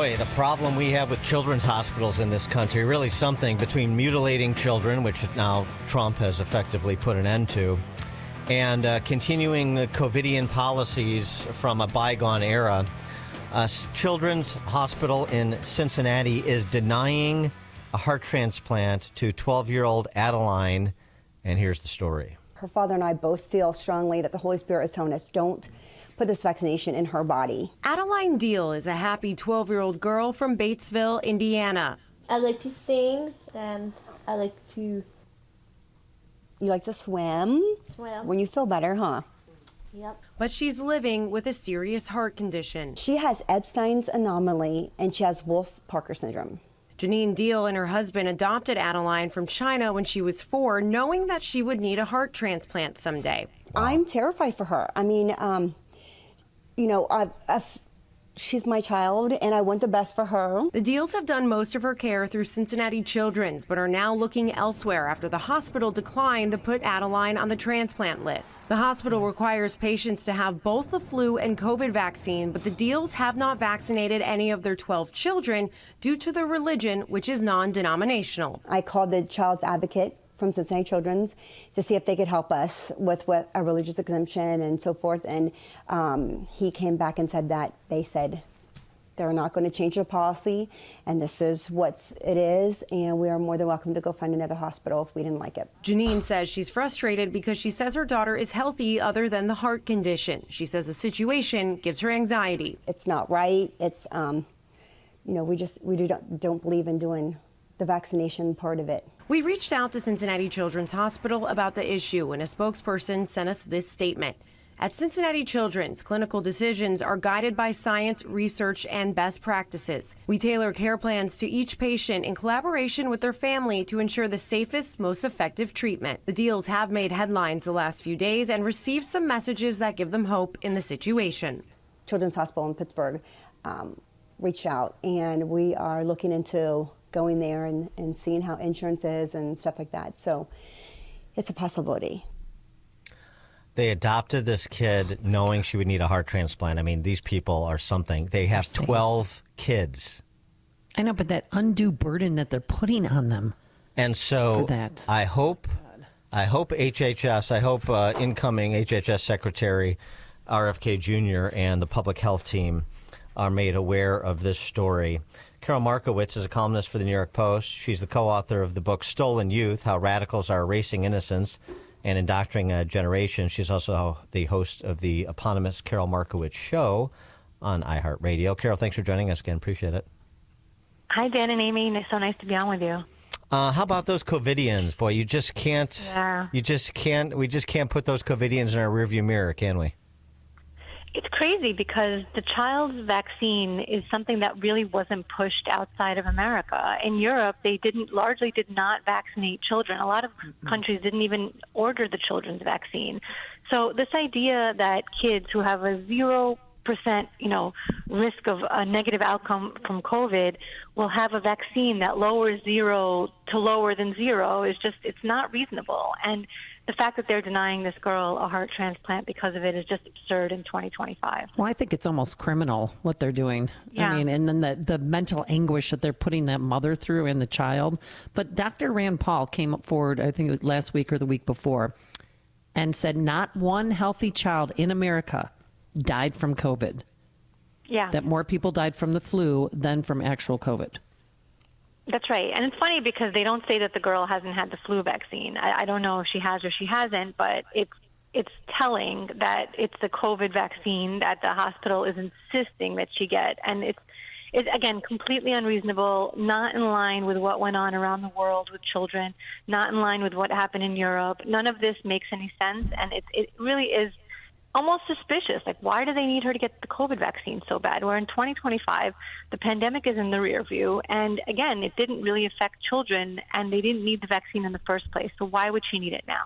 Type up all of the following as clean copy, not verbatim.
Boy, the problem we have with children's hospitals in this country, really something between mutilating children, which now Trump has effectively put an end to, and continuing COVIDian policies from a bygone era. Children's Hospital in Cincinnati is denying a heart transplant to 12-year-old Adeline, and here's the story. Her father and I both feel strongly that the Holy Spirit is telling us don't put this vaccination in her body. Adeline Deal is a happy 12-year-old girl from Batesville, Indiana. I like to sing and I like to... You like to swim? Swim. When you feel better, huh? Yep. But she's living with a serious heart condition. She has Epstein's anomaly and she has Wolff-Parker syndrome. Janine Deal and her husband adopted Adeline from China when she was 4, knowing that she would need a heart transplant someday. Wow. I'm terrified for her. I mean, you know, she's my child, and I want the best for her. The Deals have done most of her care through Cincinnati Children's, but are now looking elsewhere after the hospital declined to put Adeline on the transplant list. The hospital requires patients to have both the flu and COVID vaccine, but the Deals have not vaccinated any of their 12 children due to their religion, which is non-denominational. I called the child's advocate from Cincinnati Children's to see if they could help us with what a religious exemption and so forth. And he came back and said that they said they're not going to change the policy and this is what it is. And we are more than welcome to go find another hospital if we didn't like it. Janine says she's frustrated because she says her daughter is healthy other than the heart condition. She says the situation gives her anxiety. It's not right. It's, you know, we don't believe in doing the vaccination part of it. We reached out to Cincinnati Children's Hospital about the issue, and a spokesperson sent us this statement. At Cincinnati Children's, clinical decisions are guided by science, research, and best practices. We tailor care plans to each patient in collaboration with their family to ensure the safest, most effective treatment. The Deals have made headlines the last few days and received some messages that give them hope in the situation. Children's Hospital in Pittsburgh reached out, and we are looking into going there and seeing how insurance is and stuff like that. So it's a possibility. They adopted this kid knowing she would need a heart transplant. I mean, these people are something. They have 12 kids. I know, but that undue burden that they're putting on them. And so I hope HHS, I hope incoming HHS Secretary RFK Jr. and the public health team are made aware of this story. Karol Markowicz is a columnist for the New York Post. She's the co-author of the book Stolen Youth, How Radicals Are Erasing Innocence and Indoctrinating a Generation. She's also the host of the eponymous Karol Markowicz Show on iHeartRadio. Karol, thanks for joining us again. Appreciate it. Hi, Dan and Amy. It's so nice to be on with you. How about those COVIDians? Boy, you just can't. Yeah. We just can't put those COVIDians in our rearview mirror, can we? It's crazy because the child's vaccine is something that really wasn't pushed outside of America. In Europe, they largely did not vaccinate children. A lot of countries didn't even order the children's vaccine. So this idea that kids who have a 0%, risk of a negative outcome from COVID will have a vaccine that lowers 0 to lower than 0 is just, it's not reasonable. And the fact that they're denying this girl a heart transplant because of it is just absurd in 2025. Well, I think it's almost criminal what they're doing. Yeah. I mean, and then the mental anguish that they're putting that mother through and the child. But Dr. Rand Paul came forward, I think it was last week or the week before, and said not one healthy child in America died from COVID. Yeah. That more people died from the flu than from actual COVID. That's right. And it's funny because they don't say that the girl hasn't had the flu vaccine. I don't know if she has or she hasn't, but it's telling that it's the COVID vaccine that the hospital is insisting that she get. And it's again, completely unreasonable, not in line with what went on around the world with children, not in line with what happened in Europe. None of this makes any sense, and it really is almost suspicious. Like, why do they need her to get the COVID vaccine so bad? Where in 2025, the pandemic is in the rear view. And again, it didn't really affect children, and they didn't need the vaccine in the first place. So why would she need it now?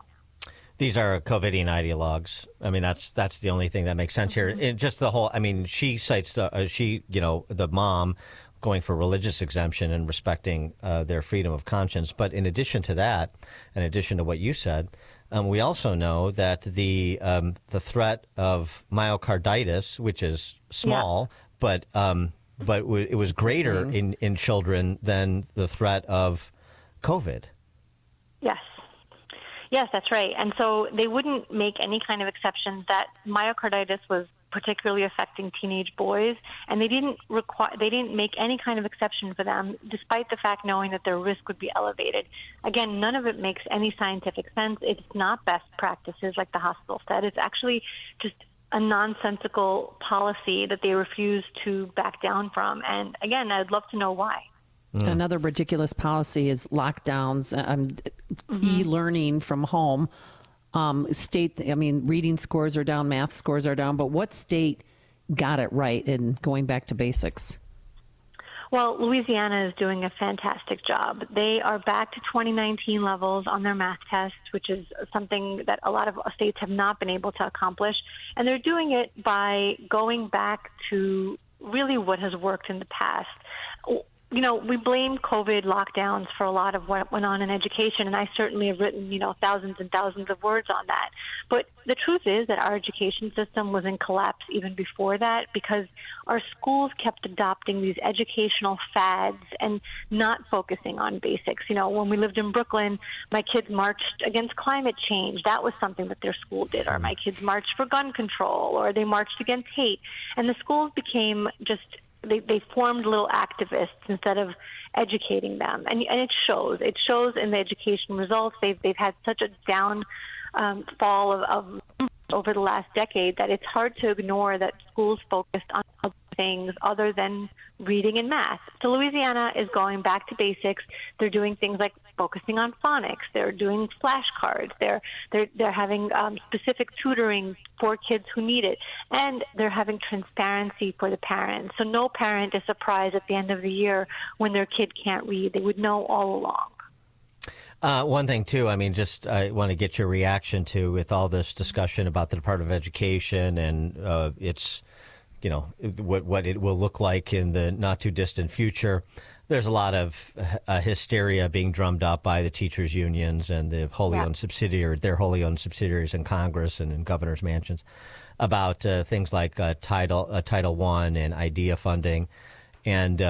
These are COVIDian ideologues. I mean, that's the only thing that makes sense here. It, just the whole, I mean, she cites the mom going for religious exemption and respecting their freedom of conscience. But in addition to that, in addition to what you said, we also know that the threat of myocarditis, which is small, but but it was greater in children than the threat of COVID. Yes. Yes, that's right. And so they wouldn't make any kind of exceptions that myocarditis was particularly affecting teenage boys, and they didn't make any kind of exception for them, despite the fact knowing that their risk would be elevated. Again, none of it makes any scientific sense. It's not best practices like the hospital said. It's actually just a nonsensical policy that they refuse to back down from. And again, I'd love to know why. Another ridiculous policy is lockdowns, e-learning from home. Reading scores are down, math scores are down, but what state got it right in going back to basics? Well, Louisiana is doing a fantastic job. They are back to 2019 levels on their math test, which is something that a lot of states have not been able to accomplish. And they're doing it by going back to really what has worked in the past. You know, we blame COVID lockdowns for a lot of what went on in education, and I certainly have written, thousands and thousands of words on that. But the truth is that our education system was in collapse even before that because our schools kept adopting these educational fads and not focusing on basics. When we lived in Brooklyn, my kids marched against climate change. That was something that their school did. Or my kids marched for gun control, or they marched against hate. And the schools became just... They formed little activists instead of educating them, and it shows. It shows in the education results. They've had such a fall of over the last decade that it's hard to ignore that schools focused on other things other than reading and math. So Louisiana is going back to basics. They're doing things like focusing on phonics. They're doing flashcards. They're having specific tutoring for kids who need it, and they're having transparency for the parents. So no parent is surprised at the end of the year when their kid can't read. They would know all along. One thing, too, I want to get your reaction to with all this discussion about the Department of Education and its, what it will look like in the not too distant future. There's a lot of hysteria being drummed up by the teachers' unions and the wholly owned subsidiaries in Congress and in governors' mansions about things like Title I and IDEA funding. And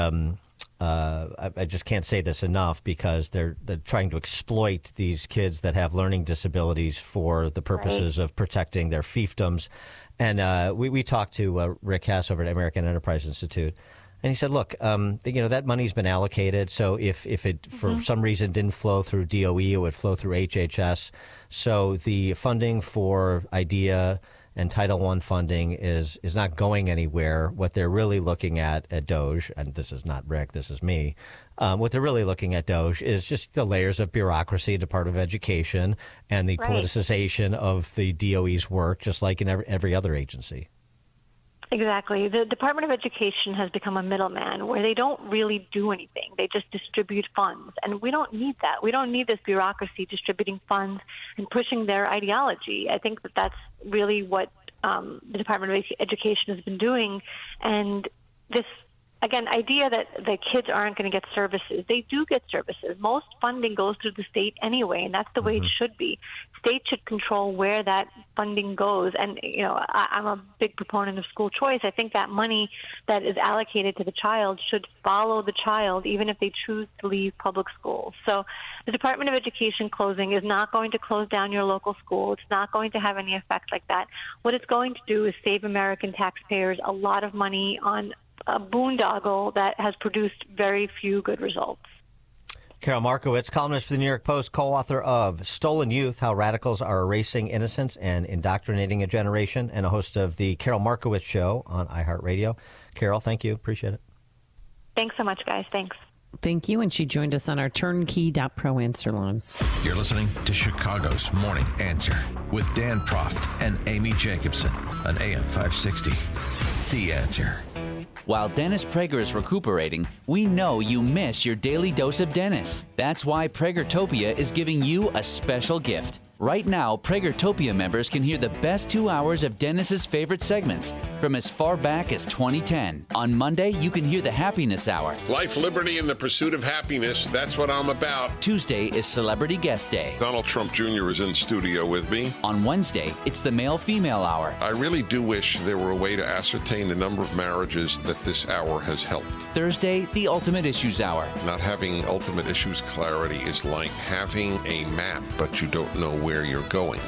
I just can't say this enough because they're trying to exploit these kids that have learning disabilities for the purposes of protecting their fiefdoms. And we talked to Rick Hess over at American Enterprise Institute, and he said, look, that money's been allocated, so if it for some reason didn't flow through DOE, it would flow through HHS. So the funding for IDEA and Title I funding is not going anywhere. What they're really looking at DOGE, and this is not Rick, this is me, what they're really looking at DOGE is just the layers of bureaucracy, Department of Education, and the politicization of the DOE's work, just like in every other agency. Exactly. The Department of Education has become a middleman where they don't really do anything. They just distribute funds. And we don't need that. We don't need this bureaucracy distributing funds and pushing their ideology. I think that that's really what the Department of Education has been doing. And this, again, idea that the kids aren't going to get services. They do get services. Most funding goes through the state anyway, and that's the way it should be. States should control where that funding goes. And, I'm a big proponent of school choice. I think that money that is allocated to the child should follow the child, even if they choose to leave public schools. So the Department of Education closing is not going to close down your local school. It's not going to have any effect like that. What it's going to do is save American taxpayers a lot of money on a boondoggle that has produced very few good results. Karol Markowicz, columnist for the New York Post, co-author of Stolen Youth, How Radicals Are Erasing Innocence and Indoctrinating a Generation, and a host of the Karol Markowicz Show on iHeartRadio. Karol, thank you. Appreciate it. Thanks so much, guys. Thanks. Thank you. And she joined us on our turnkey.pro answer line. You're listening to Chicago's Morning Answer with Dan Proft and Amy Jacobson on AM 560. The Answer. While Dennis Prager is recuperating, we know you miss your daily dose of Dennis. That's why Pragertopia is giving you a special gift. Right now, Pragertopia members can hear the best 2 hours of Dennis's favorite segments from as far back as 2010. On Monday, you can hear the Happiness Hour. Life, liberty, and the pursuit of happiness. That's what I'm about. Tuesday is Celebrity Guest Day. Donald Trump Jr. is in studio with me. On Wednesday, it's the Male-Female Hour. I really do wish there were a way to ascertain the number of marriages that this hour has helped. Thursday, the Ultimate Issues Hour. Not having ultimate issues clarity is like having a map, but you don't know where you're going.